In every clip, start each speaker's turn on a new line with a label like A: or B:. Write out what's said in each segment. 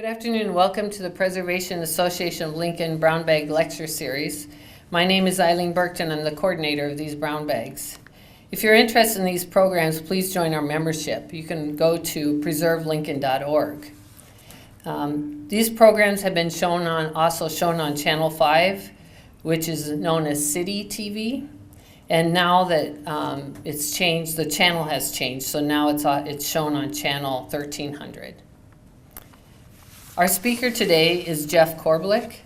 A: afternoon. Welcome to the Preservation Association of Lincoln Brown Bag Lecture Series. My name is Eileen Burkton. I'm the coordinator of these brown bags. If you're interested in these programs, please join our membership. You can go to preservelincoln.org. These programs have been also shown on Channel 5, which is known as City TV. And now that it's changed, the channel has changed, so now it's shown on Channel 1300. Our speaker today is Jeff Korbelik.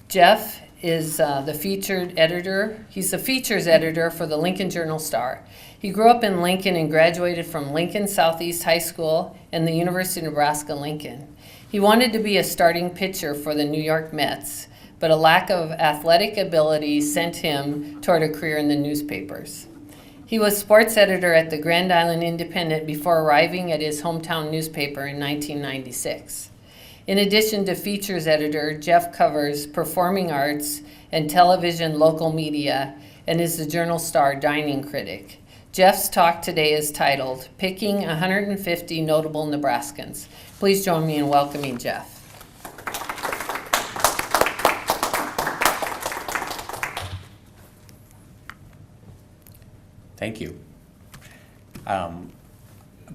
A: Jeff is the featured editor. He's the features editor for the Lincoln Journal-Star. He grew up in Lincoln and graduated from Lincoln Southeast High School and the University of Nebraska-Lincoln. He wanted to be a starting pitcher for the New York Mets, but a lack of athletic ability sent him toward a career in the newspapers. He was sports editor at the Grand Island Independent before arriving at his hometown newspaper in 1996. In addition to features editor, Jeff covers performing arts and television local media and is the Journal-Star dining critic. Jeff's talk today is titled, Picking 150 Notable Nebraskans. Please join me in welcoming Jeff.
B: Thank you. I'm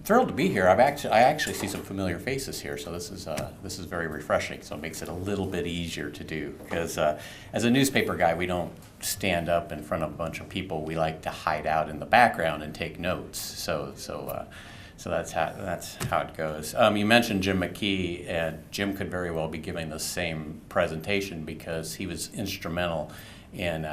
B: thrilled to be here. I actually see some familiar faces here, so this is very refreshing. So it makes it a little bit easier to do because as a newspaper guy, we don't stand up in front of a bunch of people. We like to hide out in the background and take notes. So that's how it goes. You mentioned Jim McKee, and Jim could very well be giving the same presentation because he was instrumental in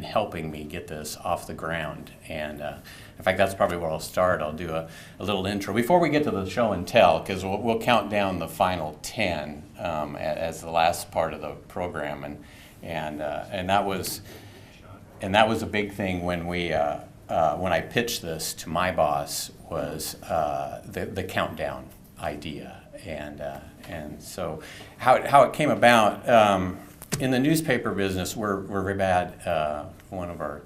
B: helping me get this off the ground. And in fact, that's probably where I'll start. I'll do a little intro before we get to the show and tell, because we'll count down the final 10 as the last part of the program, and that was a big thing when I pitched this to my boss was the countdown idea, and so how it came about. In the newspaper business, we're very bad. One of our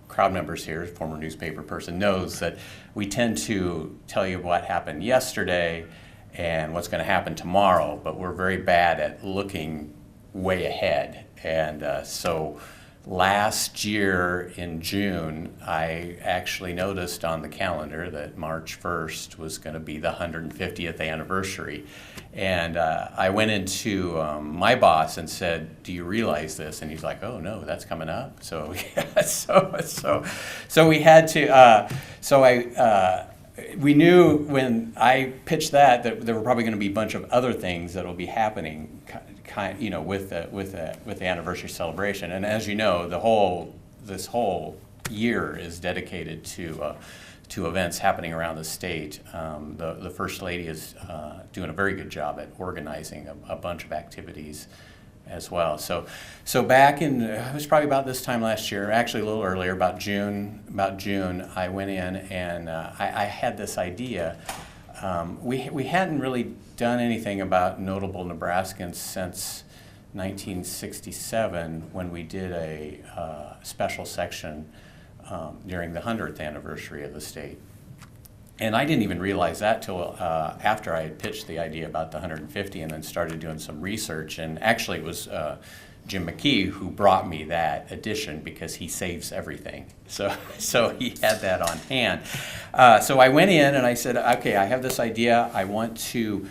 B: crowd members here, a former newspaper person, knows that we tend to tell you what happened yesterday and what's going to happen tomorrow, but we're very bad at looking way ahead. And so last year in June, I actually noticed on the calendar that March 1st was going to be the 150th anniversary. And I went into my boss and said, "Do you realize this?" And he's like, "Oh no, that's coming up." So yeah, so we had to. We knew when I pitched that there were probably going to be a bunch of other things that will be happening, with the anniversary celebration. And as you know, this whole year is dedicated to events happening around the state. The First Lady is doing a very good job at organizing a bunch of activities as well. So back in, it was probably about this time last year, actually a little earlier, about June, I went in and I had this idea. We hadn't really done anything about notable Nebraskans since 1967 when we did a special section during the 100th anniversary of the state. And I didn't even realize that till after I had pitched the idea about the 150 and then started doing some research. And actually it was Jim McKee who brought me that edition because he saves everything. So he had that on hand. So I went in and I said, okay, I have this idea. I want to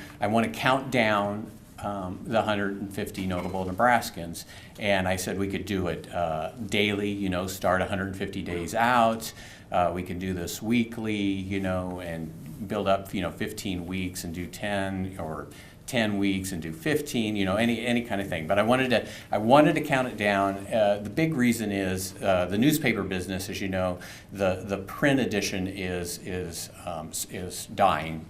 B: count down the 150 notable Nebraskans. And I said we could do it daily, start 150 days out. We can do this weekly, and build up, 15 weeks and do 10, or 10 weeks and do 15, any kind of thing. But I wanted to count it down. The big reason is the newspaper business, as you know, the print edition is dying.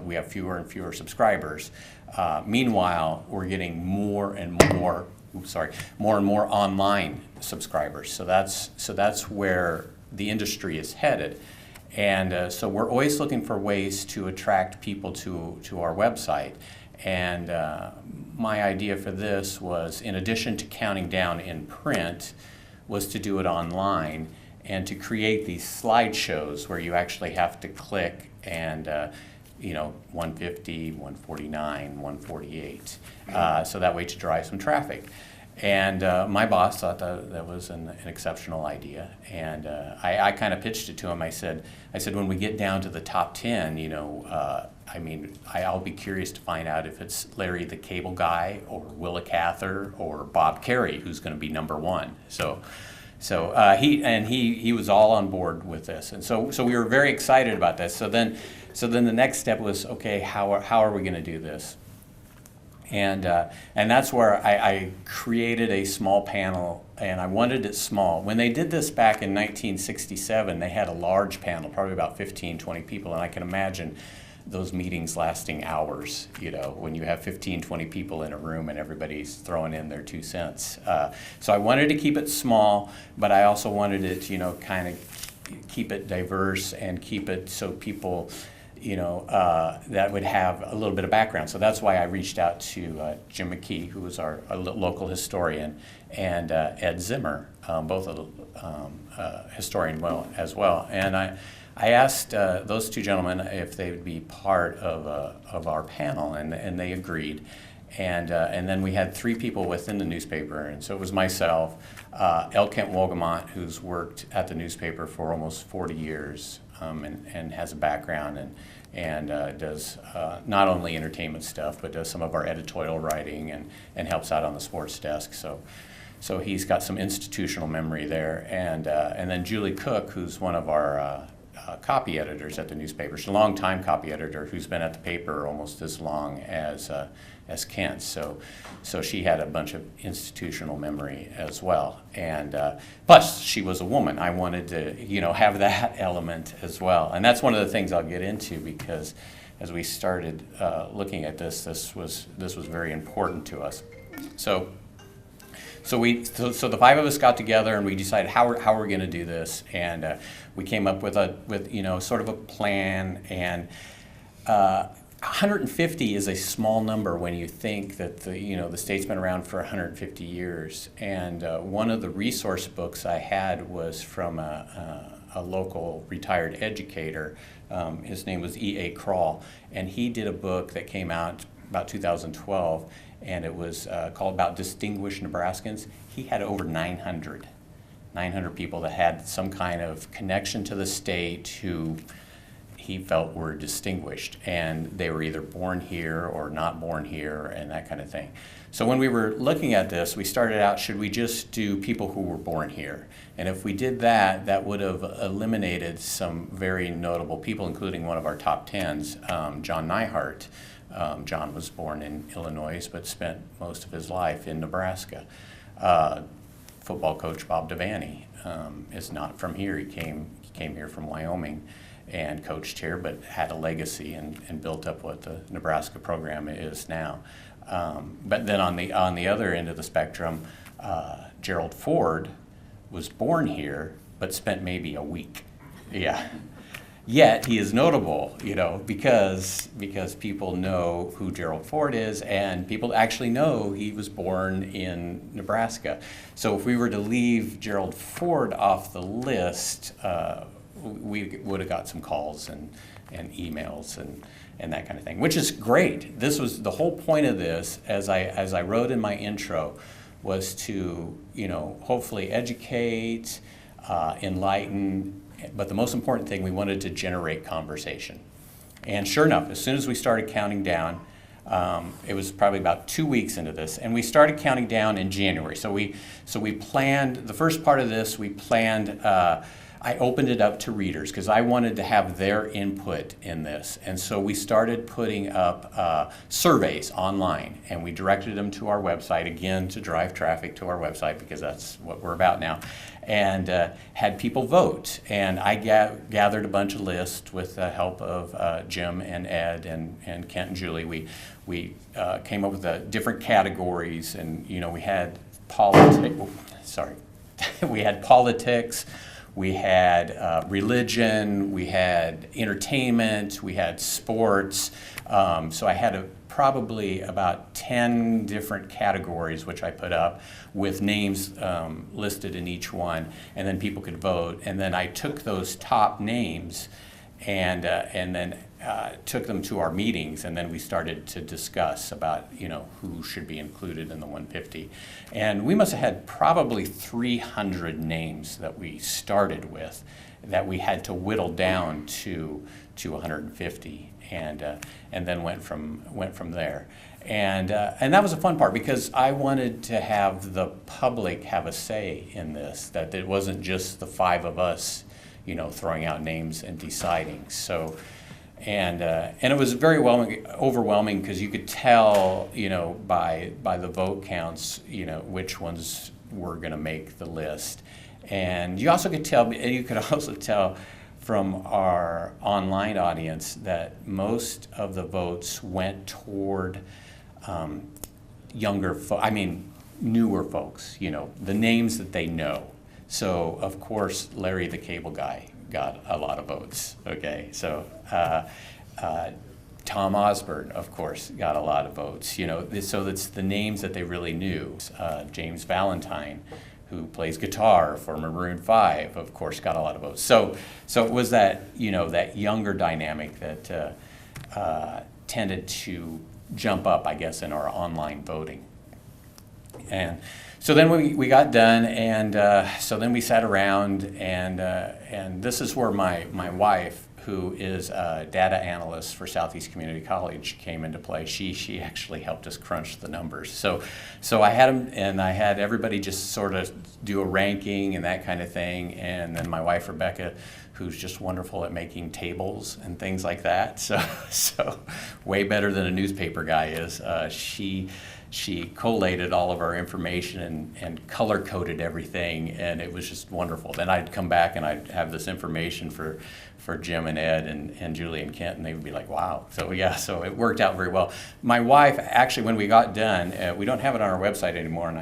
B: We have fewer and fewer subscribers. Meanwhile, we're getting more and more online subscribers. So that's where the industry is headed. And so we're always looking for ways to attract people to our website. And my idea for this was, in addition to counting down in print, was to do it online and to create these slideshows where you actually have to click and 150, 149, 148. So that way to drive some traffic. And my boss thought that was an exceptional idea, and I kind of pitched it to him. I said, when we get down to the top 10, I'll be curious to find out if it's Larry the Cable Guy or Willa Cather or Bob Carey who's going to be number one. So he was all on board with this, and so we were very excited about this. So then the next step was, okay, how are we going to do this? And that's where I created a small panel, and I wanted it small. When they did this back in 1967, they had a large panel, probably about 15, 20 people, and I can imagine those meetings lasting hours, when you have 15, 20 people in a room and everybody's throwing in their 2 cents. So I wanted to keep it small, but I also wanted it, kind of keep it diverse and keep it so people that would have a little bit of background. So that's why I reached out to Jim McKee, who was our local historian, and Ed Zimmer, both a historian as well. And I asked those two gentlemen if they would be part of our panel, and they agreed. And then we had 3 people within the newspaper, and so it was myself, L. Kent Wolgamont, who's worked at the newspaper for almost 40 years, and has a background and does not only entertainment stuff, but does some of our editorial writing and helps out on the sports desk. So he's got some institutional memory there. And then Julie Cook, who's one of our copy editors at the newspaper. She's a long-time copy editor who's been at the paper almost as long as Kent. So she had a bunch of institutional memory as well. And plus, she was a woman. I wanted to, have that element as well. And that's one of the things I'll get into, because as we started looking at this was very important to us. So the 5 of us got together and we decided how we're going to do this, and we came up with sort of a plan. And 150 is a small number when you think that the state's been around for 150 years. And one of the resource books I had was from a local retired educator. His name was E.A. Kroll, and he did a book that came out about 2012. And it was called About Distinguished Nebraskans. He had over 900 people that had some kind of connection to the state who he felt were distinguished. And they were either born here or not born here and that kind of thing. So when we were looking at this, we started out, should we just do people who were born here? And if we did that, that would have eliminated some very notable people, including one of our top 10s, John Neihardt. John was born in Illinois, but spent most of his life in Nebraska. Football coach Bob Devaney is not from here. He came here from Wyoming and coached here, but had a legacy and built up what the Nebraska program is now. But then on the other end of the spectrum, Gerald Ford was born here, but spent maybe a week. Yeah. Yet he is notable, because people know who Gerald Ford is, and people actually know he was born in Nebraska. So if we were to leave Gerald Ford off the list, we would have got some calls and emails and that kind of thing, which is great. This was the whole point of this, as I wrote in my intro, was to hopefully educate, enlighten. But the most important thing, we wanted to generate conversation. And sure enough, as soon as we started counting down, it was probably about 2 weeks into this, and we started counting down in January. So we planned, the first part of this, I opened it up to readers because I wanted to have their input in this. And so we started putting up surveys online, and we directed them to our website, again, to drive traffic to our website, because that's what we're about now, and had people vote. And I gathered a bunch of lists with the help of Jim and Ed and Kent and Julie. We came up with different categories, and we had we had politics, we had religion, we had entertainment, we had sports. So I had probably about 10 different categories, which I put up with names listed in each one, and then people could vote. And then I took those top names and then took them to our meetings, and then we started to discuss about, who should be included in the 150. And we must have had probably 300 names that we started with that we had to whittle down to 150, and then went from there. And that was a fun part, because I wanted to have the public have a say in this, that it wasn't just the 5 of us, throwing out names and deciding. So, and it was very overwhelming, because you could tell, by the vote counts, which ones were going to make the list. And you also could tell, from our online audience that most of the votes went toward newer folks, the names that they know. So, of course, Larry the Cable Guy got a lot of votes, okay? So, Tom Osborne, of course, got a lot of votes, so that's the names that they really knew. James Valentine, who plays guitar for Maroon 5, of course, got a lot of votes. So it was that, that younger dynamic that tended to jump up, I guess, in our online voting. And so then we got done, and so then we sat around, and this is where my wife, who is a data analyst for Southeast Community College, came into play. She actually helped us crunch the numbers. So I had them, and I had everybody just sort of do a ranking and that kind of thing. And then my wife, Rebecca, who's just wonderful at making tables and things like that. So way better than a newspaper guy is. She collated all of our information and color-coded everything, and it was just wonderful. Then I'd come back and I'd have this information for Jim and Ed and Julie and Kent, and they would be like, wow. So so it worked out very well. My wife, actually, when we got done, we don't have it on our website anymore, and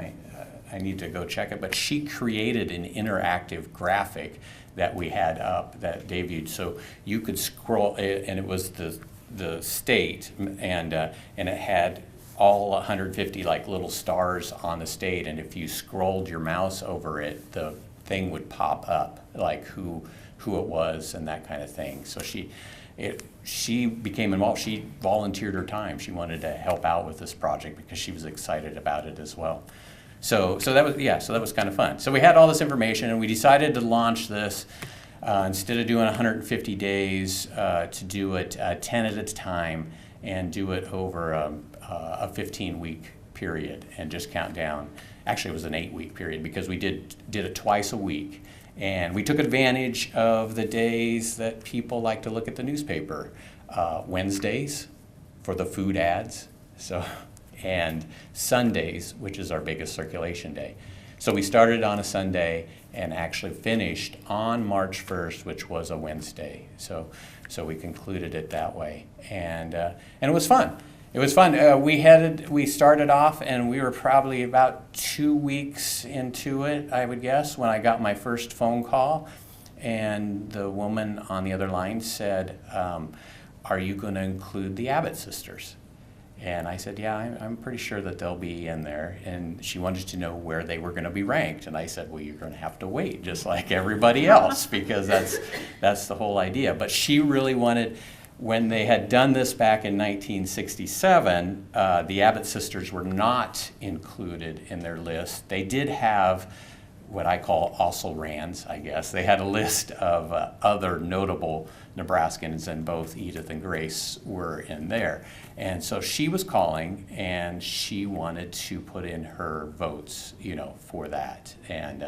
B: I need to go check it, but she created an interactive graphic that we had up that debuted. So you could scroll, and it was the state, and it had all 150 like little stars on the state, and if you scrolled your mouse over it, the thing would pop up, like who it was and that kind of thing. So she became involved. She volunteered her time. She wanted to help out with this project because she was excited about it as well. So that was kind of fun. So we had all this information, and we decided to launch this instead of doing 150 days, to do it 10 at a time and do it over a 15-week period and just count down. Actually, it was an 8-week period, because we did it twice a week. And we took advantage of the days that people like to look at the newspaper. Wednesdays for the food ads, and Sundays, which is our biggest circulation day. So we started on a Sunday and actually finished on March 1st, which was a Wednesday. So we concluded it that way, and it was fun. It was fun. We started off, and we were probably about 2 weeks into it, I would guess, when I got my first phone call, and the woman on the other line said, "Are you going to include the Abbott Sisters?" And I said, "Yeah, I'm pretty sure that they'll be in there." And she wanted to know where they were going to be ranked, and I said, "Well, you're going to have to wait, just like everybody else, because that's the whole idea." But she really wanted. When they had done this back in 1967, the Abbott Sisters were not included in their list. They did have what I call also-rans, I guess. They had a list of other notable Nebraskans, and both Edith and Grace were in there. And so she was calling, and she wanted to put in her votes, for that. And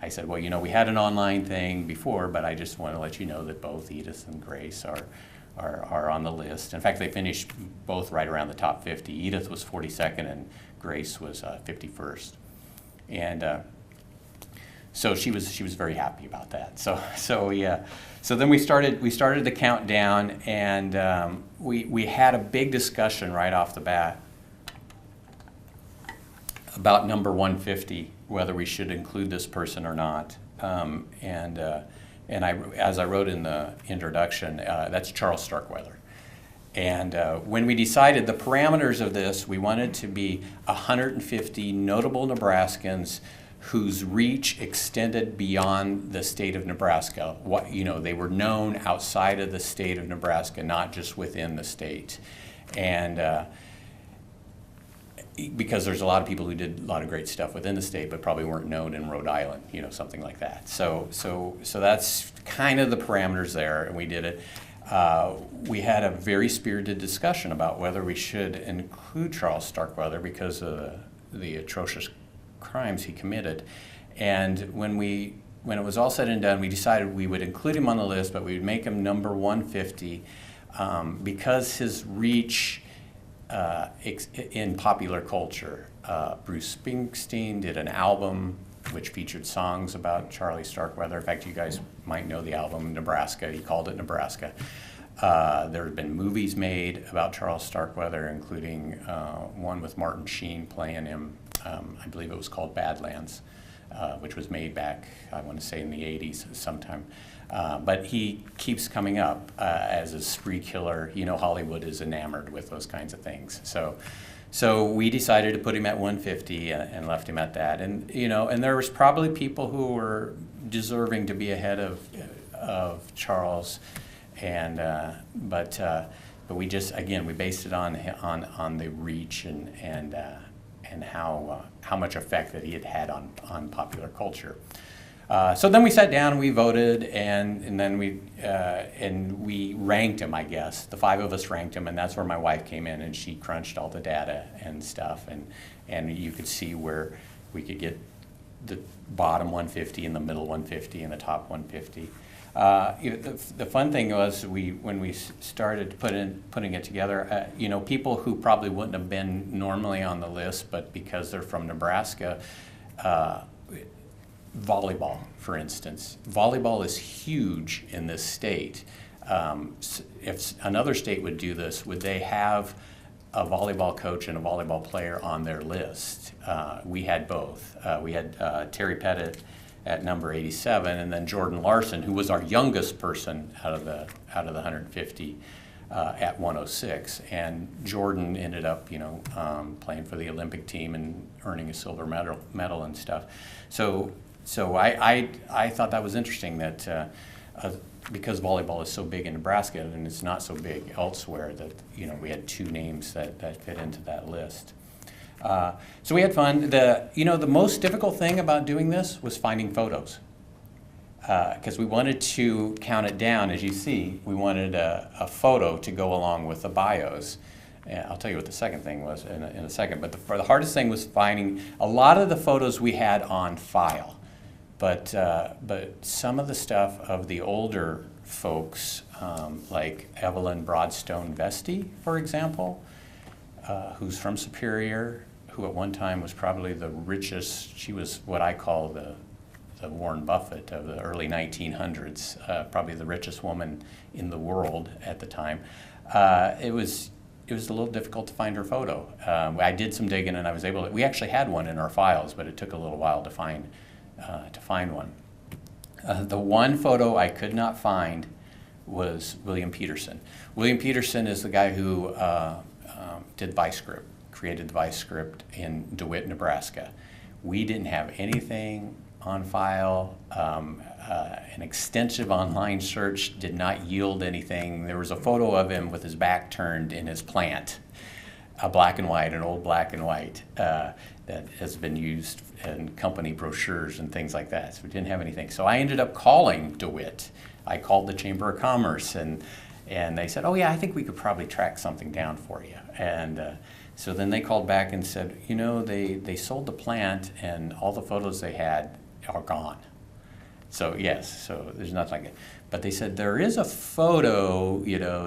B: I said, well, we had an online thing before, but I just want to let you know that both Edith and Grace are on the list. In fact, they finished both right around the top 50. Edith was 42nd, and Grace was 51st. And so she was very happy about that. So then we started the countdown, and we had a big discussion right off the bat about number 150, whether we should include this person or not. And as I wrote in the introduction, that's Charles Starkweather. And when we decided the parameters of this, we wanted to be 150 notable Nebraskans whose reach extended beyond the state of Nebraska. They were known outside of the state of Nebraska, not just within the state. And because there's a lot of people who did a lot of great stuff within the state, but probably weren't known in Rhode Island, something like that. So that's kind of the parameters there, and we did it. We had a very spirited discussion about whether we should include Charles Starkweather because of the atrocious crimes he committed. And when it was all said and done, we decided we would include him on the list, but we would make him number 150 because his reach in popular culture. Bruce Springsteen did an album which featured songs about Charlie Starkweather. In fact, you guys might know the album Nebraska. He called it Nebraska. There have been movies made about Charles Starkweather, including one with Martin Sheen playing him. I believe it was called Badlands, which was made back, I want to say, in the 80s sometime. But he keeps coming up as a spree killer. Hollywood is enamored with those kinds of things. So we decided to put him at 150 and left him at that. And and there was probably people who were deserving to be ahead of Charles, and but we just we based it on the reach and how much effect that he had on popular culture. So then we sat down and we voted, and then we ranked him, I guess. The five of us ranked him, and that's where my wife came in, and she crunched all the data and stuff, and you could see where we could get the bottom 150 and the middle 150 and the top 150. The fun thing was when we started putting it together, people who probably wouldn't have been normally on the list, but because they're from Nebraska, volleyball, for instance. Volleyball is huge in this state. If another state would do this, would they have a volleyball coach and a volleyball player on their list? We had both. We had Terry Pettit at number 87, and then Jordan Larson, who was our youngest person out of the 150, at 106. And Jordan ended up, playing for the Olympic team and earning a silver medal and stuff. So I thought that was interesting that because volleyball is so big in Nebraska and it's not so big elsewhere, that we had two names that fit into that list. So we had fun. The most difficult thing about doing this was finding photos, because we wanted to count it down. As you see, we wanted a photo to go along with the bios. And I'll tell you what the second thing was in a second. But the hardest thing was finding a lot of the photos we had on file. But some of the stuff of the older folks, like Evelyn Broadstone Vesti, for example, who's from Superior, who at one time was probably the richest. She was what I call the Warren Buffett of the early 1900s, probably the richest woman in the world at the time. It was a little difficult to find her photo. I did some digging, and I was able to. We actually had one in our files, but it took a little while to find one. The one photo I could not find was William Petersen. William Petersen is the guy who did Vice Script, created the Vice Script in DeWitt, Nebraska. We didn't have anything on file. An extensive online search did not yield anything. There was a photo of him with his back turned in his plant, an old black and white, that has been used in company brochures and things like that. So we didn't have anything. So I ended up calling DeWitt. I called the Chamber of Commerce, and they said, "Oh yeah, I think we could probably track something down for you." And so then they called back and said, they sold the plant, and all the photos they had are gone. So yes, so there's nothing like it. But they said there is a photo,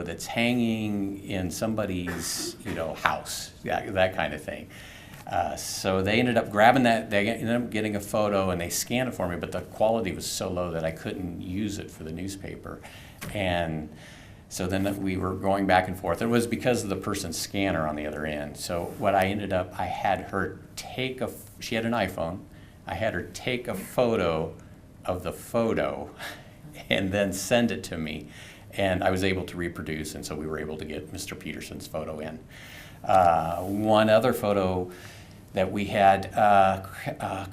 B: that's hanging in somebody's, house, that kind of thing. So they ended up grabbing that. They ended up getting a photo, and they scanned it for me. But the quality was so low that I couldn't use it for the newspaper. And so then we were going back and forth. It was because of the person's scanner on the other end. So what I had her take she had an iPhone. I had her take a photo of the photo and then send it to me. And I was able to reproduce, and so we were able to get Mr. Petersen's photo in. One other photo that we had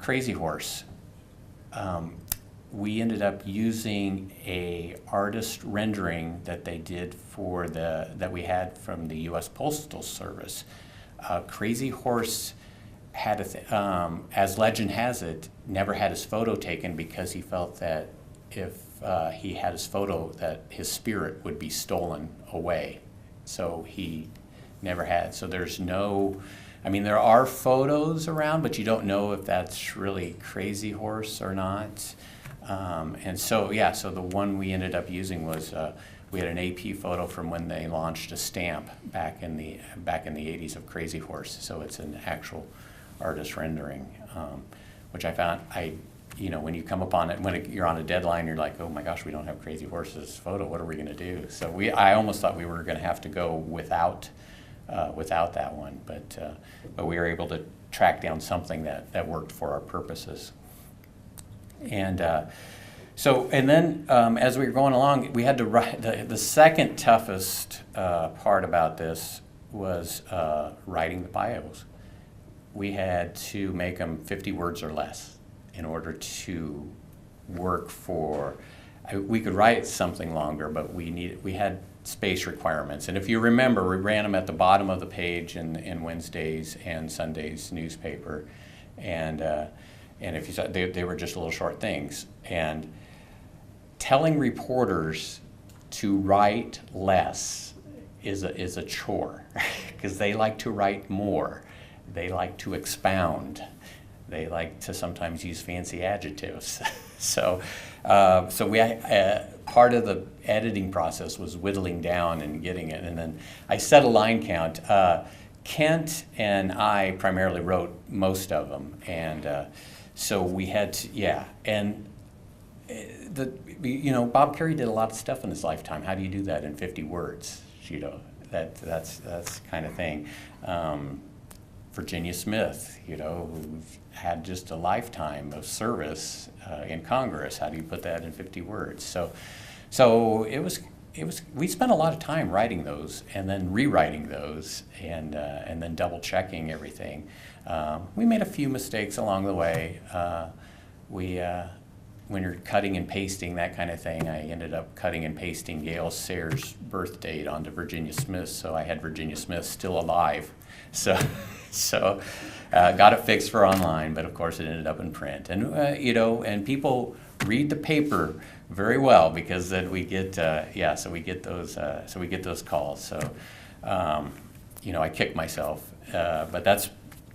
B: Crazyhorse. We ended up using a artist rendering that they did for that we had from the U.S. Postal Service. Crazyhorse had as legend has it, never had his photo taken because he felt that if he had his photo, that his spirit would be stolen away. So he never had. So there's no, I mean, there are photos around, but you don't know if that's really Crazyhorse or not. And so, yeah, so the one we ended up using was, we had an AP photo from when they launched a stamp back in the 80s of Crazyhorse. So it's an actual artist rendering, which I found, when you come upon it, when you're on a deadline, you're like, oh my gosh, we don't have Crazyhorse's photo, what are we gonna do? So I almost thought we were gonna have to go without that one, but we were able to track down something that worked for our purposes. And then as we were going along, we had to write, the second toughest part about this was writing the bios. We had to make them 50 words or less in order to work for, we could write something longer, but we had space requirements. And if you remember, we ran them at the bottom of the page in Wednesday's and Sunday's newspaper. And if you saw, they were just little short things. And telling reporters to write less is a chore because they like to write more. They like to expound. They like to sometimes use fancy adjectives. So we part of the editing process was whittling down and getting it. And then I set a line count. Kent and I primarily wrote most of them, and so we had to, yeah. And Bob Carey did a lot of stuff in his lifetime. How do you do that in 50 words? That's kind of thing. Virginia Smith, who had just a lifetime of service in Congress. How do you put that in 50 words? So we spent a lot of time writing those and then rewriting those and then double checking everything. We made a few mistakes along the way. When you're cutting and pasting, that kind of thing, I ended up cutting and pasting Gail Sayre's birth date onto Virginia Smith, so I had Virginia Smith still alive. So got it fixed for online, but of course it ended up in print. And and people read the paper very well because then we get so we get those calls. So I kick myself, but that's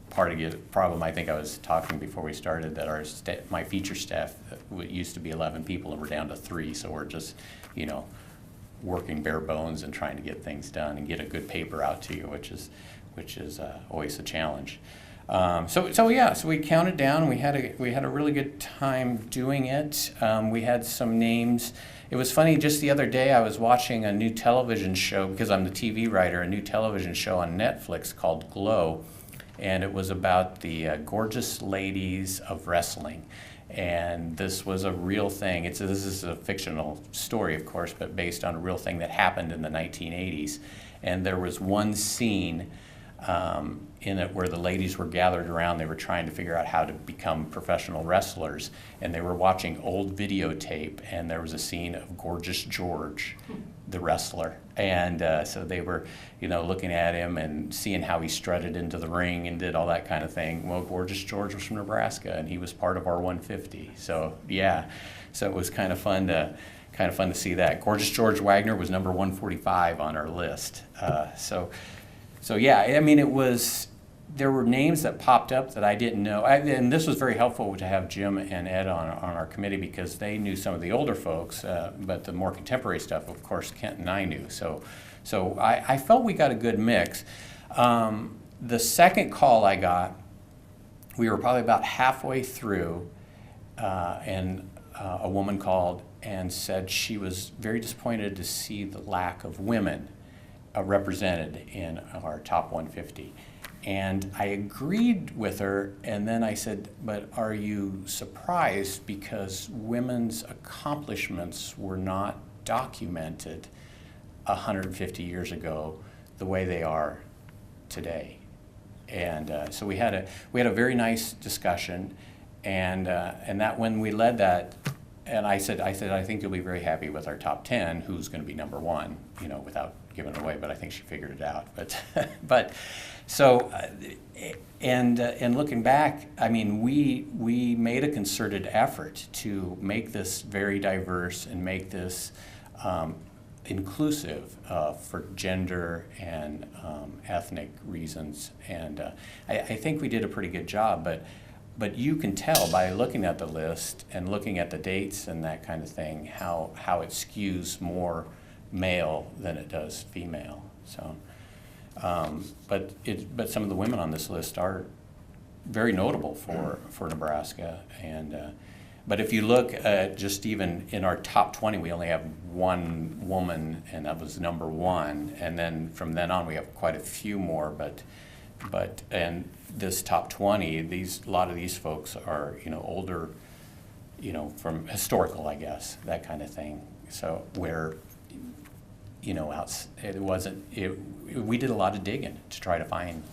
B: part of the problem. I think I was talking before we started that my feature staff used to be 11 people and we're down to 3, so we're just working bare bones and trying to get things done and get a good paper out to you, which is always a challenge. So we counted down. We had a really good time doing it. We had some names. It was funny, just the other day I was watching a new television show, because I'm the TV writer, a new television show on Netflix called Glow, and it was about the gorgeous ladies of wrestling. And this was a real thing. This is a fictional story, of course, but based on a real thing that happened in the 1980s. And there was one scene in it where the ladies were gathered around. They were trying to figure out how to become professional wrestlers, and they were watching old videotape, and there was a scene of Gorgeous George, the wrestler. And so they were, looking at him and seeing how he strutted into the ring and did all that kind of thing. Well, Gorgeous George was from Nebraska, and he was part of our 150. So yeah, so it was kind of fun to see that. Gorgeous George Wagner was number 145 on our list. So yeah, I mean, there were names that popped up that I didn't know. And this was very helpful to have Jim and Ed on our committee because they knew some of the older folks, but the more contemporary stuff, of course, Kent and I knew. So I felt we got a good mix. The second call I got, we were probably about halfway through, and a woman called and said she was very disappointed to see the lack of women represented in our top 150. And I agreed with her, and then I said, but are you surprised because women's accomplishments were not documented 150 years ago the way they are today? And so we had a very nice discussion, and that when we led that, and I said I think you'll be very happy with our top 10, who's going to be number one, without giving it away, but I think she figured it out. But so and looking back, I mean, we made a concerted effort to make this very diverse and make this inclusive for gender and ethnic reasons, and I think we did a pretty good job. But you can tell by looking at the list and looking at the dates and that kind of thing how it skews more male than it does female. So, but some of the women on this list are very notable for Nebraska, and. But if you look at just even in our top 20, we only have one woman, and that was number one. And then from then on, we have quite a few more. But and this top 20, a lot of these folks are older, from historical, I guess, that kind of thing. So where we did a lot of digging to try to find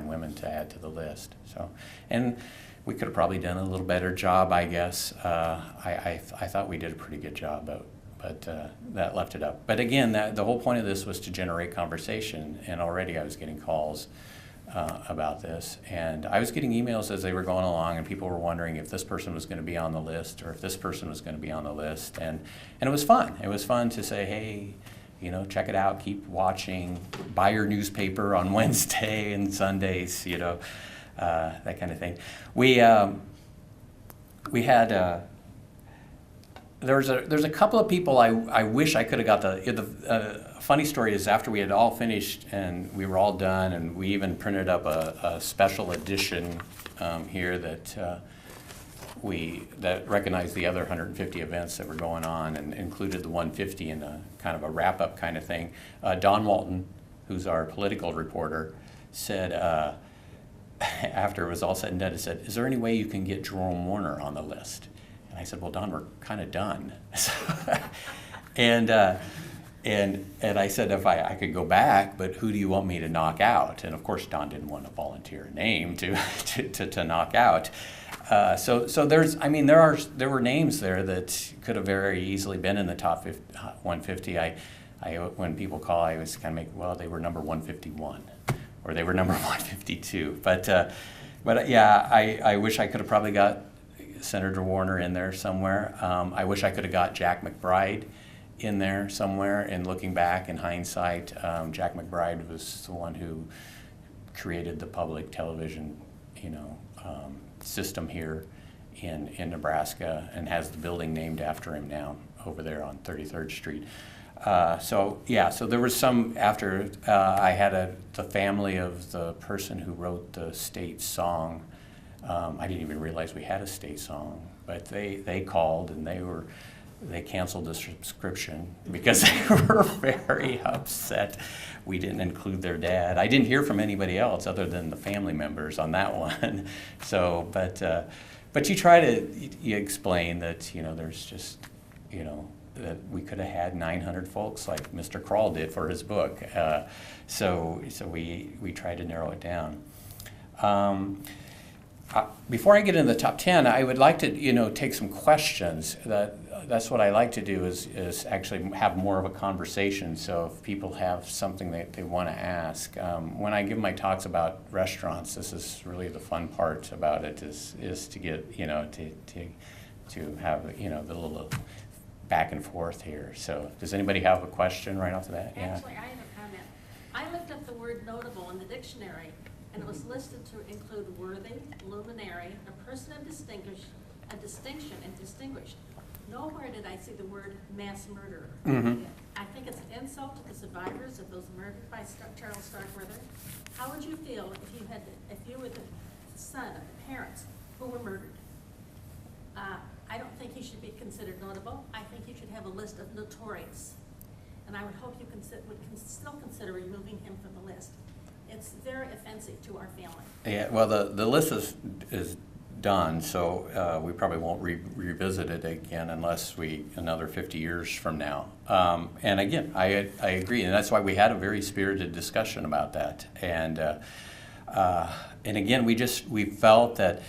B: women to add to the list. So and. We could have probably done a little better job, I guess. I thought we did a pretty good job, but that left it up. But again, the whole point of this was to generate conversation, and already I was getting calls about this. And I was getting emails as they were going along, and people were wondering if this person was going to be on the list or if this person was going to be on the list. And it was fun. It was fun to say, hey, check it out, keep watching, buy your newspaper on Wednesday and Sundays, that kind of thing. We had there's a couple of people I wish I could have got the funny story is after we had all finished and we were all done, and we even printed up a special edition here that recognized the other 150 events that were going on and included the 150 in a kind of a wrap-up kind of thing. Don Walton, who's our political reporter, said after it was all said and done, he said, "Is there any way you can get Jerome Warner on the list?" And I said, "Well, Don, we're kind of done." And I said, if I could go back, but who do you want me to knock out? And of course, Don didn't want to volunteer a name to knock out. So there were names there that could have very easily been in the top 150. When people call, I always kind of make, they were number 151. Or they were number 152, but yeah, I wish I could have probably got Senator Warner in there somewhere. I wish I could have got Jack McBride in there somewhere. And looking back in hindsight, Jack McBride was the one who created the public television, system here in Nebraska, and has the building named after him now over there on 33rd Street. So there was some after I had the family of the person who wrote the state song. I didn't even realize we had a state song, but they called and they canceled the subscription because they were very upset we didn't include their dad. I didn't hear from anybody else other than the family members on that one. So, but you try to explain that there's just that we could have had 900 folks like Mr. Kroll did for his book. So we tried to narrow it down. Before I get into the top 10, I would like to take some questions. That's what I like to do is actually have more of a conversation. So if people have something that they want to ask, when I give my talks about restaurants, this is really the fun part about it is to get to have the little back and forth here. So does anybody have a question right off the bat?
C: Actually, I have a comment. I looked up the word notable in the dictionary, and it was listed to include worthy, luminary, a person of distinction and distinguished. Nowhere did I see the word mass murderer.
B: Mm-hmm.
C: I think it's an insult to the survivors of those murdered by Charles Starkweather. How would you feel if you were the son of the parents who were murdered? I don't think he should be considered notable. I think you should have a list of notorious. And I would hope you would still consider removing him from the list. It's very offensive to our family.
B: Yeah, well, the list is done, so we probably won't revisit it again unless another 50 years from now. And again, I agree, and that's why we had a very spirited discussion about that. And And again, we felt that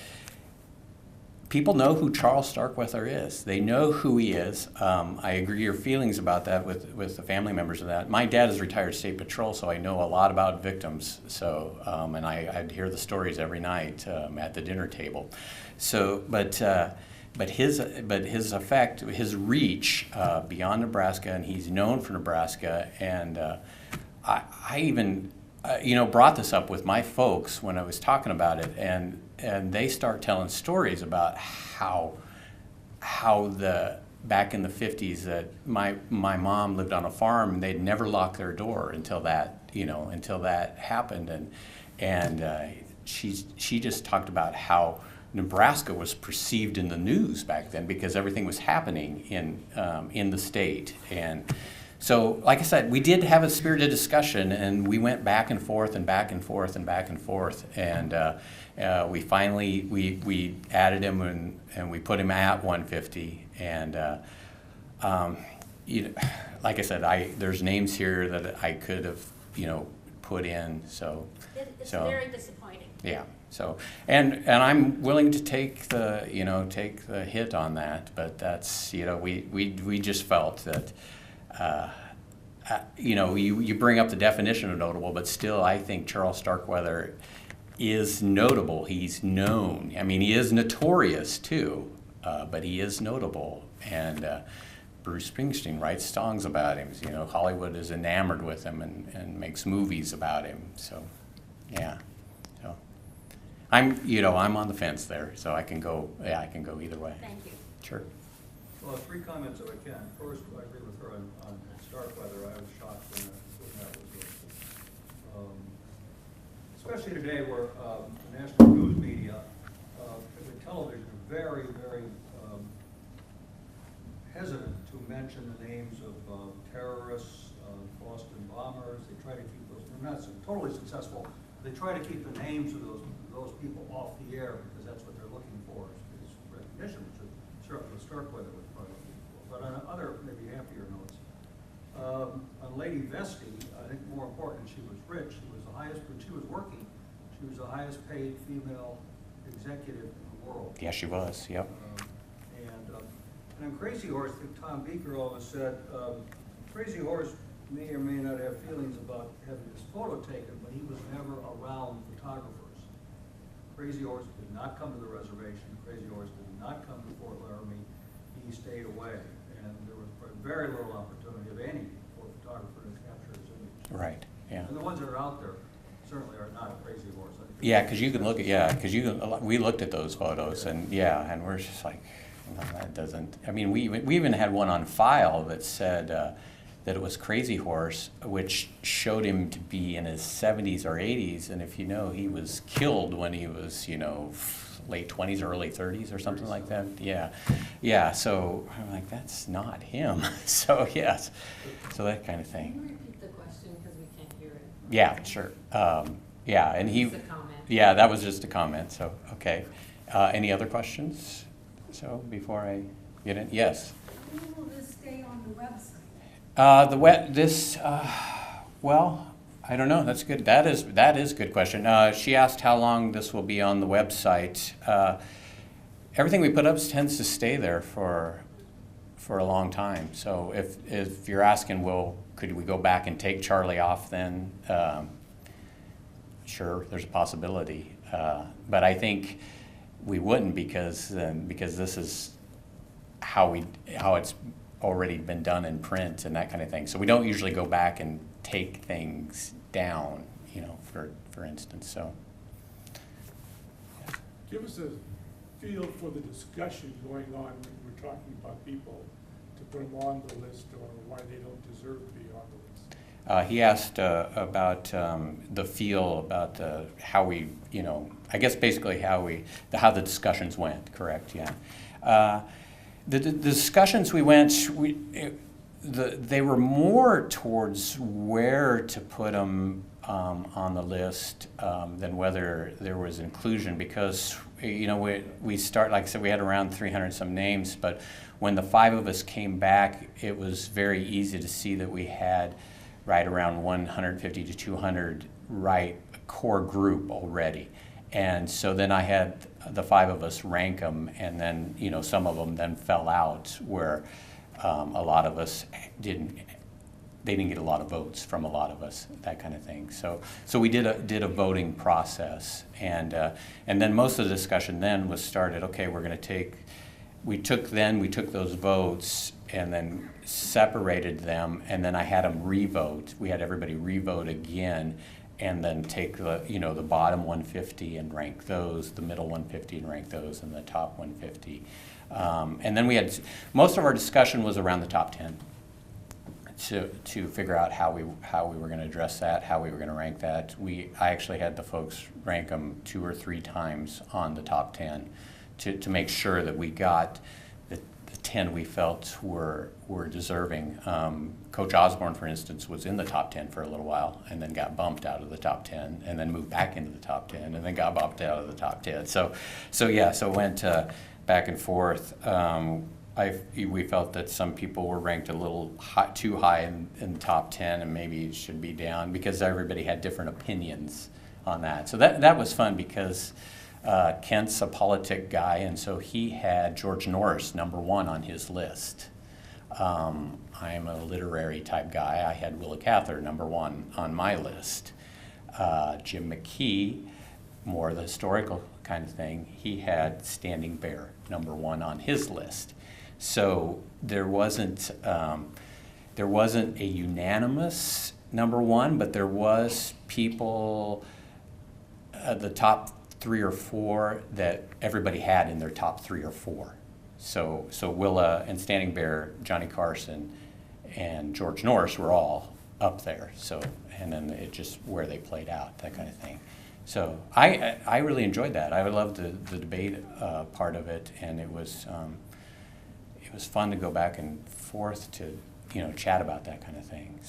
B: people know who Charles Starkweather is. They know who he is. I agree your feelings about that with the family members of that. My dad is retired state patrol, so I know a lot about victims. So, and I'd hear the stories every night at the dinner table. So, but his effect, his reach beyond Nebraska, and he's known for Nebraska. And I even brought this up with my folks when I was talking about it, and they start telling stories about how back in the 50s that my mom lived on a farm and they'd never lock their door until that happened, and she just talked about how Nebraska was perceived in the news back then because everything was happening in the state. And so, like I said, we did have a spirited discussion, and we went back and forth and back and forth and back and forth, and we finally we added him and we put him at 150. And like I said, there's names here that I could have put in. So
C: It's very disappointing.
B: yeah. So and I'm willing to take the hit on that, but that's we just felt that. You bring up the definition of notable, but still I think Charles Starkweather is notable. He's known. I mean, he is notorious too, but he is notable. And Bruce Springsteen writes songs about him. Hollywood is enamored with him and makes movies about him. So, yeah. So, I'm on the fence there, so I can go either way.
C: Thank you.
B: Sure.
D: Well, 3 comments if I can. First, I agree with her on Starkweather. I was shocked when that was listed. Especially today where the national news media, the television, are very, very hesitant to mention the names of terrorists, Boston bombers. They try to keep those, they're not totally successful. They try to keep the names of those people off the air because that's what they're looking for is recognition, which is certainly Starkweather was part of it. But on other, maybe happier notes, on Lady Vesti, I think more important, she was rich. She was the highest, when she was working, she was the highest paid female executive in the world.
B: Yeah, she was. Yep.
D: And on Crazyhorse, I think Tom Beaker always said, Crazyhorse may or may not have feelings about having his photo taken, but he was never around photographers. Crazyhorse did not come to the reservation. Crazyhorse did not come to Fort Laramie. He stayed away, and there was very little opportunity, if any, for a photographer to capture his image.
B: Right. Yeah.
D: And the ones that are out there certainly are not a Crazyhorse.
B: Yeah, because you can look at we looked at those photos, and we're just like, no, that doesn't. I mean, we even had one on file that said that it was Crazyhorse, which showed him to be in his 70s or 80s, and if he was killed when he was late 20s, early 30s or something like that. Yeah. So I'm like, that's not him. So yes, so that kind of thing.
A: Can you repeat the question because we can't hear it?
B: Yeah, sure. And he.
A: It's a comment.
B: Yeah, that was just a comment. So okay. Any other questions? So before I get in, yes.
C: When will this stay on the website?
B: Well, I don't know. That's good. That is a good question. She asked how long this will be on the website. Everything we put up tends to stay there for a long time. So if you're asking, could we go back and take Charlie off then? Sure, there's a possibility. But I think we wouldn't because this is how it's already been done in print and that kind of thing. So we don't usually go back and take things down, for instance. So
E: give us a feel for the discussion going on when we're talking about people to put them on the list or why they don't deserve to be on the list.
B: He asked about the feel about how we, I guess basically how the discussions went. Correct? Yeah. The discussions we went, they were more towards where to put them on the list than whether there was inclusion, because we start, like I said, we had around 300 some names, but when the 5 of us came back, it was very easy to see that we had right around 150 to 200 right core group already. And so then I had the 5 of us rank them, and then, you know, some of them then fell out where a lot of us they didn't get a lot of votes from a lot of us, that kind of thing. So we did a voting process, and then most of the discussion then was started. Okay, we took those votes and then separated them, and then I had them revote. We had everybody revote again, and then take the bottom 150 and rank those, the middle 150 and rank those, and the top 150. And then we had most of our discussion was around the top 10. To figure out how we were going to address that, how we were going to rank that. I actually had the folks rank them 2 or 3 times on the top 10 to make sure that we got the 10 we felt were deserving. Coach Osborne, for instance, was in the top 10 for a little while, and then got bumped out of the top 10, and then moved back into the top 10, and then got bumped out of the top 10. So it went back and forth. We felt that some people were ranked a little too high in the top 10, and maybe it should be down, because everybody had different opinions on that. So that was fun, because Kent's a politic guy, and so he had George Norris #1 on his list. I'm a literary type guy. I had Willa Cather #1 on my list. Jim McKee, more the historical kind of thing, he had Standing Bear #1 on his list. So there wasn't a unanimous #1, but there was people, the top 3 or 4 that everybody had in their top 3 or 4. So Willa and Standing Bear, Johnny Carson, and George Norris were all up there. So, and then it just where they played out, that kind of thing. So I really enjoyed that. I loved the debate part of it, and it was fun to go back and forth to, chat about that kind of thing.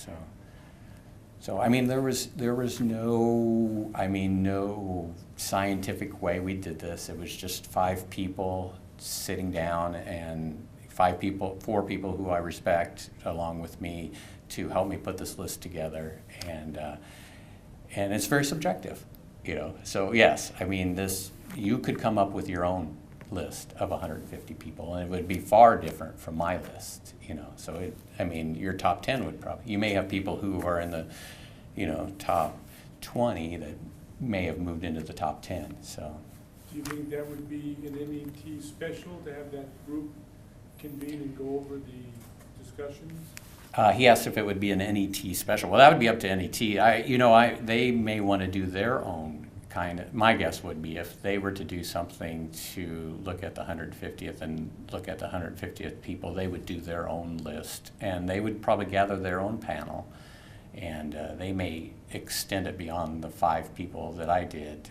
B: So I mean, there was no scientific way we did this. It was just 5 people sitting down, and 4 people who I respect along with me to help me put this list together, and it's very subjective, So yes, I mean, you could come up with your own list of 150 people, and it would be far different from my list, So your top 10 would you may have people who are in the, top 20 that may have moved into the top 10. So.
E: Do you think that would be an NET special to have that group convene and go over the discussions?
B: He asked if it would be an NET special. Well, that would be up to NET. They may want to do their own kind of. My guess would be if they were to do something to look at the 150th and look at the 150th people, they would do their own list, and they would probably gather their own panel, and they may extend it beyond the 5 people that I did.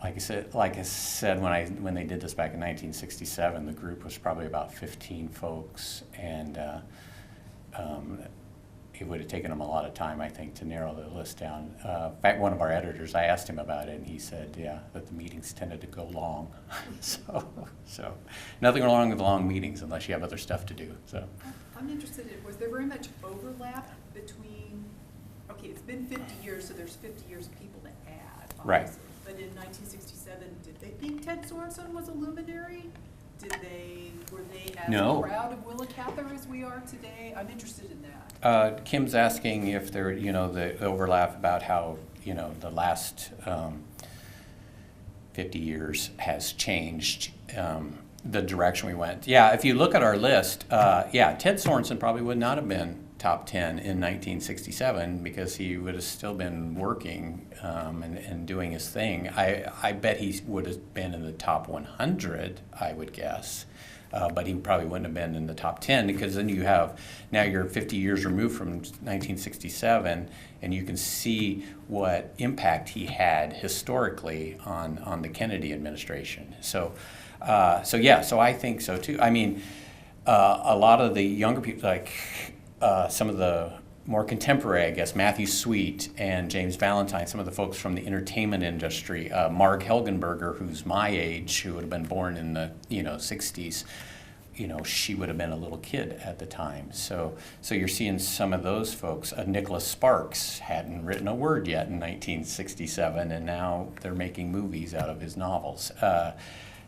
B: Like I said, when they did this back in 1967, the group was probably about 15 folks, and it would have taken them a lot of time, I think, to narrow the list down. In fact, one of our editors, I asked him about it, and he said, that the meetings tended to go long. so nothing wrong with long meetings unless you have other stuff to do. So
F: I'm interested in, was there very much overlap between, okay, it's been 50 years, so there's 50 years of people to add, obviously.
B: Right.
F: But in 1967, did they think Ted Sorensen was a luminary? Were they as proud of Willa Cather as we are today? I'm interested in that.
B: Kim's asking if there, the overlap about how, the last 50 years has changed the direction we went. Yeah, if you look at our list, Ted Sorensen probably would not have been top 10 in 1967 because he would have still been working and doing his thing. I bet he would have been in the top 100, I would guess. But he probably wouldn't have been in the top 10 because then now you're 50 years removed from 1967, and you can see what impact he had historically on the Kennedy administration. So I think so too. I mean, a lot of the younger people, like some of the more contemporary, I guess, Matthew Sweet and James Valentine, some of the folks from the entertainment industry, Marg Helgenberger, who's my age, who would have been born in the 60s, she would have been a little kid at the time. So you're seeing some of those folks. Nicholas Sparks hadn't written a word yet in 1967, and now they're making movies out of his novels.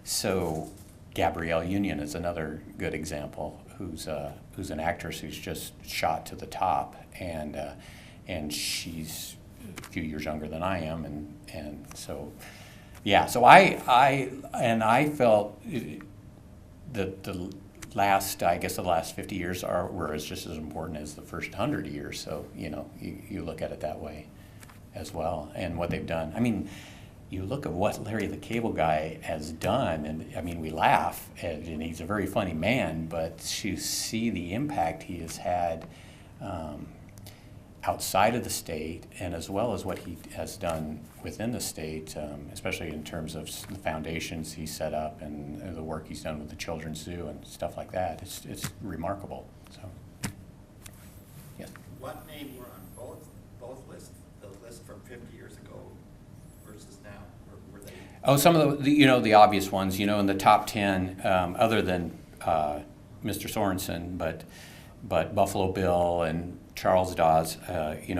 B: So Gabrielle Union is another good example, who's an actress who's just shot to the top, and she's a few years younger than I am, and so yeah. So I felt that the last 50 years were just as important as the first 100 years. So you look at it that way as well, and what they've done. I mean, you look at what Larry the Cable Guy has done, and I mean, we laugh, and he's a very funny man, but to see the impact he has had outside of the state, and as well as what he has done within the state, especially in terms of the foundations he set up and the work he's done with the Children's Zoo and stuff like that, it's remarkable. So, yes.
G: What name were on both lists? The list from 50 years ago versus now, or were they?
B: Oh, some of the obvious ones, in the top 10, other than Mr. Sorensen, but Buffalo Bill and Charles Dawes,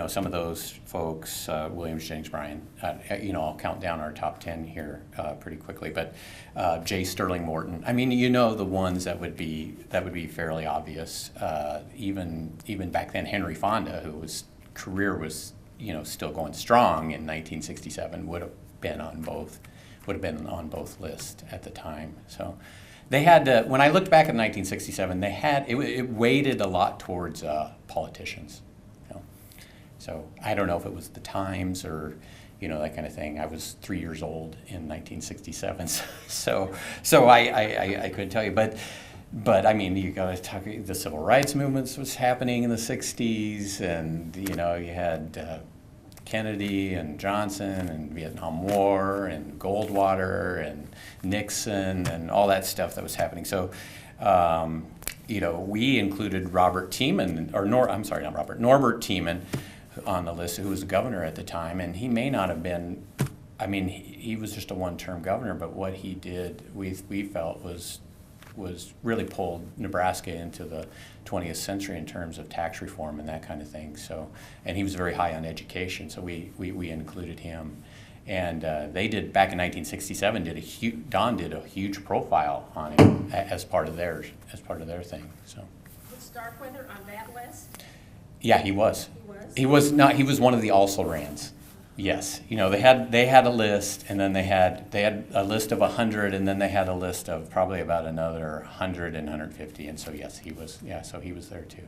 B: some of those folks, Williams, Jennings, Bryan, I'll count down our top 10 here pretty quickly, but J. Sterling Morton. I mean, the ones that would be fairly obvious. Even back then, Henry Fonda, whose career was still going strong in 1967, would have been on both lists at the time. So they had when I looked back at 1967, it weighted a lot towards politicians. So I don't know if it was the times or that kind of thing. I was 3 years old in 1967, so I couldn't tell you. But I mean, you got to talk. The civil rights movements was happening in the 60s, and you had Kennedy and Johnson and Vietnam War and Goldwater and Nixon and all that stuff that was happening. So, we included Norbert Eamon on the list, who was the governor at the time, and he may not have been. I mean, he was just a one-term governor, but what he did, we felt was really pulled Nebraska into the 20th century in terms of tax reform and that kind of thing. So, and he was very high on education, so we included him. And they did, back in 1967, Don did a huge profile on him as part of their thing. So.
C: Was Starkweather on that list?
B: Yeah, he was.
C: He was?
B: He was one of the also-rans. Yes, they had a list, and then they had a list of 100, and then they had a list of probably about another 100 and 150, and so yes, he was. Yeah, so he was there too.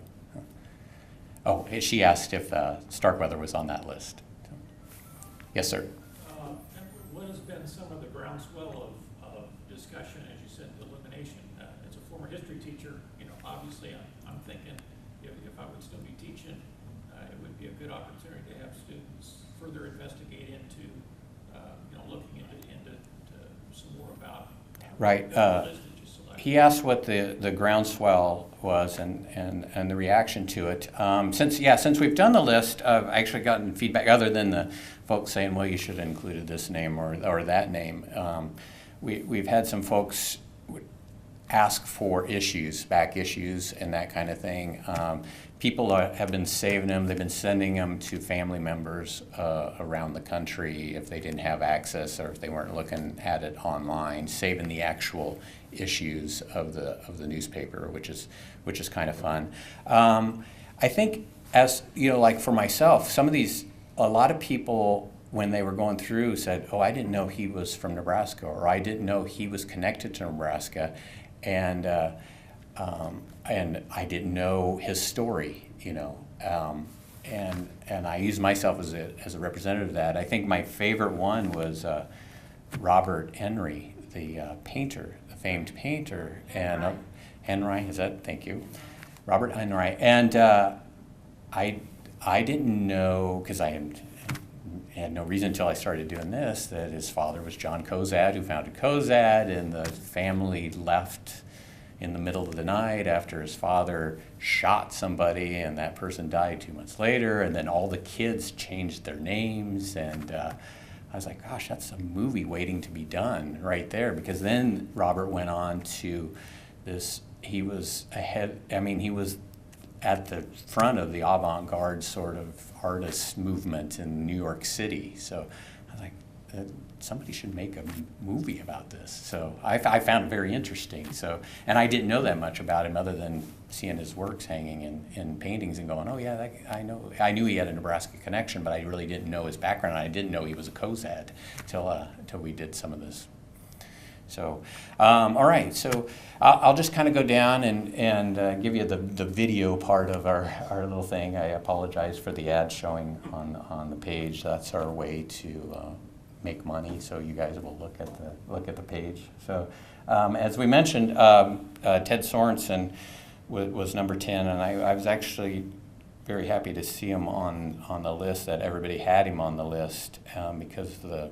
B: Oh, she asked if Starkweather was on that list. Yes, sir.
H: What has been some of the groundswell of discussion, as you said, elimination? As a former history teacher, obviously I'm thinking if I would still be teaching, it would be a good opportunity to have students further investigate into, looking into some more about.
B: Right. He asked what the groundswell was and the reaction to it. Since we've done the list, I've actually gotten feedback other than the folks saying, well, you should have included this name or that name. We've had some folks ask for back issues and that kind of thing. People have been saving them. They've been sending them to family members around the country if they didn't have access or if they weren't looking at it online, saving the actual issues of the newspaper, which is kind of fun. I think, as like for myself, a lot of people, when they were going through, said, "Oh, I didn't know he was from Nebraska," or "I didn't know he was connected to Nebraska," and I didn't know his story, and I use myself as a representative of that. I think my favorite one was Robert Enright, the painter, the famed painter, and Enright. Thank you, Robert Enright, and I didn't know, because I had no reason until I started doing this, that his father was John Kozad, who founded Kozad, and the family left in the middle of the night after his father shot somebody, and that person died 2 months later, and then all the kids changed their names, and I was like, gosh, that's a movie waiting to be done right there, because then Robert went on to this he was ahead. I mean, he was at the front of the avant-garde sort of artist movement in New York City. So I was like, somebody should make a movie about this. So I found it very interesting. So, and I didn't know that much about him other than seeing his works hanging in paintings and going, oh yeah, I knew he had a Nebraska connection, but I really didn't know his background. I didn't know he was a Cozad till we did some of this. So, all right, so I'll just kind of go down and give you the video part of our little thing. I apologize for the ad showing on the page. That's our way to make money, so you guys will look at the page. So, as we mentioned, Ted Sorensen was number 10, and I was actually very happy to see him on the list, that everybody had him on the list, because the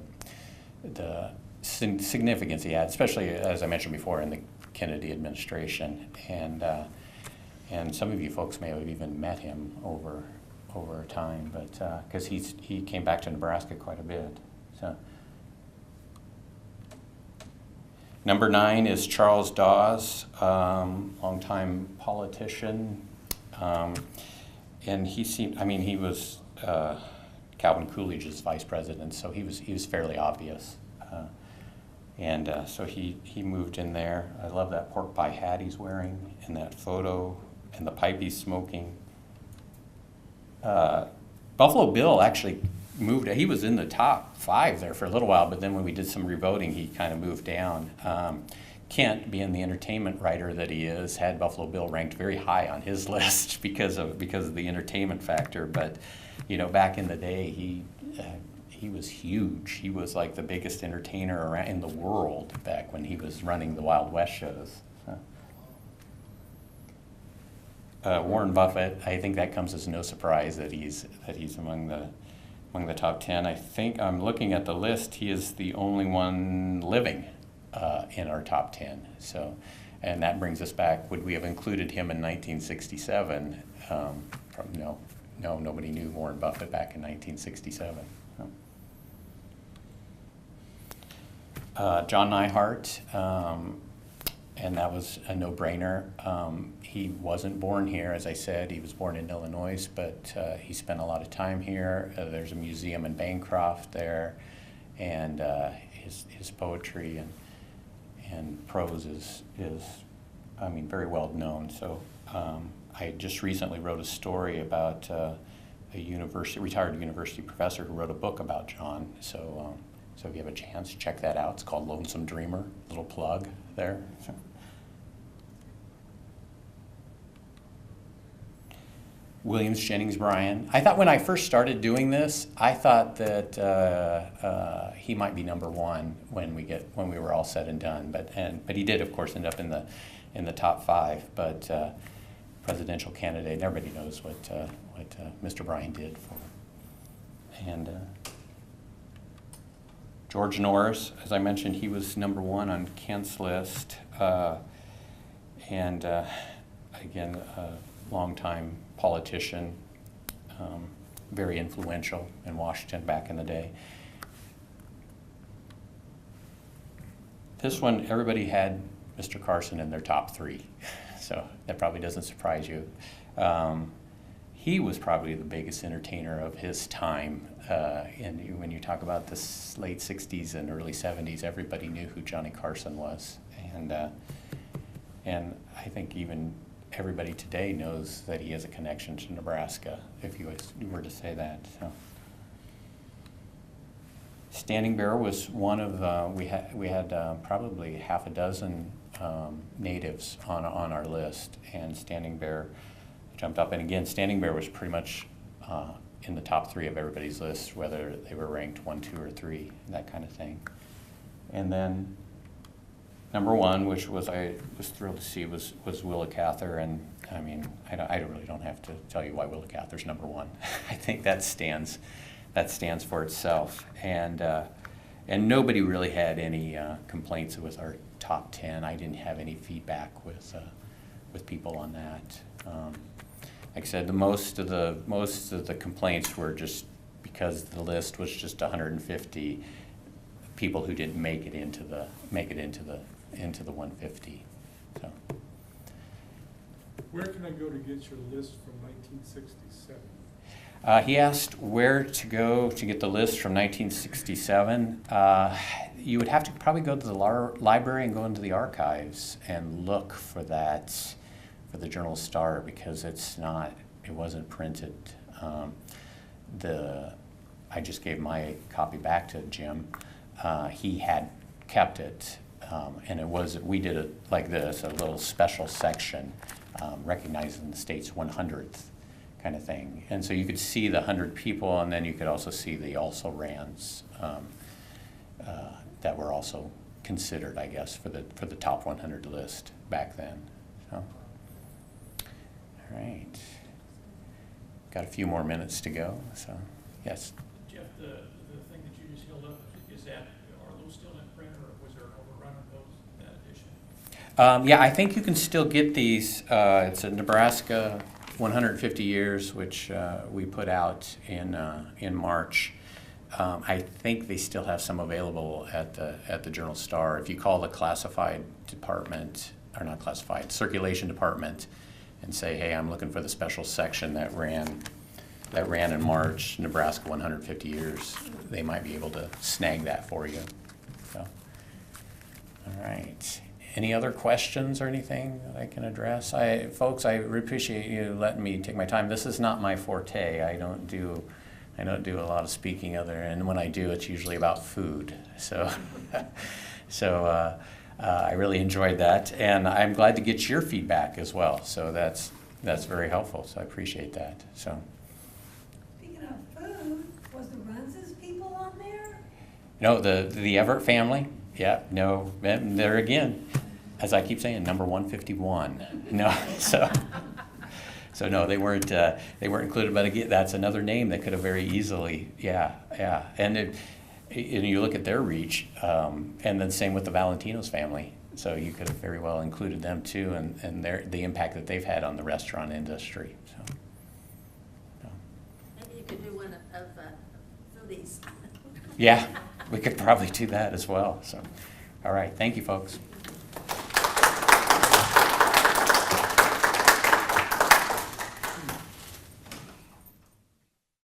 B: significance he had, especially as I mentioned before in the Kennedy administration, and some of you folks may have even met him over time, but because he came back to Nebraska quite a bit. So, number 9 is Charles Dawes, longtime politician, and he was Calvin Coolidge's vice president, so he was fairly obvious. So he moved in there. I love that pork pie hat he's wearing in that photo, and the pipe he's smoking. Buffalo Bill actually moved. He was in the top 5 there for a little while, but then when we did some revoting, he kind of moved down. Kent, being the entertainment writer that he is, had Buffalo Bill ranked very high on his list because of the entertainment factor. But back in the day, he was huge. He was like the biggest entertainer around in the world back when he was running the Wild West shows. Warren Buffett, I think that comes as no surprise that he's among the top 10. I think I'm looking at the list. He is the only one living in our top 10. So, and that brings us back. Would we have included him in 1967? No, nobody knew Warren Buffett back in 1967. John Neihardt, and that was a no-brainer. He wasn't born here, as I said. He was born in Illinois, but he spent a lot of time here. There's a museum in Bancroft there, and his poetry and prose is very well known. So I just recently wrote a story about a retired university professor who wrote a book about John. So if you have a chance, check that out. It's called Lonesome Dreamer. Little plug there. Williams, Jennings, Bryan. I thought when I first started doing this, I thought that he might be number 1 when we were all said and done. But he did, of course, end up in the top 5. But presidential candidate, everybody knows what Mr. Bryan did for. And George Norris, as I mentioned, he was number 1 on Kent's list, and again, a longtime politician, very influential in Washington back in the day. This one, everybody had Mr. Carson in their top 3, so that probably doesn't surprise you. He was probably the biggest entertainer of his time. And when you talk about the late 60s and early 70s, everybody knew who Johnny Carson was. And I think even everybody today knows that he has a connection to Nebraska, if you were to say that. So. Standing Bear was one of, we had probably half a dozen natives on our list, and Standing Bear jumped up. And again, Standing Bear was pretty much in the top 3 of everybody's list, whether they were ranked 1, 2, or 3, that kind of thing. And then number 1, which I was thrilled to see, was Willa Cather. And I mean, I really don't have to tell you why Willa Cather's number 1. I think that stands for itself. And nobody really had any complaints with our top 10. I didn't have any feedback with people on that. Like I said, most of the complaints were just because the list was just 150 people who didn't make it into the 150. So
E: Where can I go to get your list from 1967?
B: He asked where to go to get the list from 1967. You would have to probably go to the library and go into the archives and look for that, for the Journal-Star, because it wasn't printed. I just gave my copy back to Jim. He had kept it, and we did it like this, a little special section recognizing the state's 100th kind of thing. And so you could see the 100 people, and then you could also see the also-rans that were also considered, I guess, for the top 100 list back then. So, all right. Got a few more minutes to go, so yes.
H: Jeff, the thing that you just held up, are those still in print, or was there an overrun of that edition?
B: Yeah, I think you can still get these. It's a Nebraska 150 years, which we put out in March. I think they still have some available at the Journal-Star. If you call the classified department, or not classified, circulation department, and say, hey, I'm looking for the special section that ran in March, Nebraska 150 years, they might be able to snag that for you. So, all right. Any other questions or anything that I can address? Folks, I really appreciate you letting me take my time. This is not my forte. I don't do a lot of speaking and when I do, it's usually about food. So, I really enjoyed that, and I'm glad to get your feedback as well. So that's very helpful. So I appreciate that. So.
I: Speaking of food, was the Runz's people on there?
B: No, the Everett family. Yeah, no, and there again, as I keep saying, number 151. No, so no, they weren't included. But again, that's another name that could have very easily, yeah, and you look at their reach, and then same with the Valentino's family. So you could have very well included them too, and the impact that they've had on the restaurant industry. So.
C: Maybe you could do one of foodies.
B: Yeah, we could probably do that as well. So, all right, thank you, folks.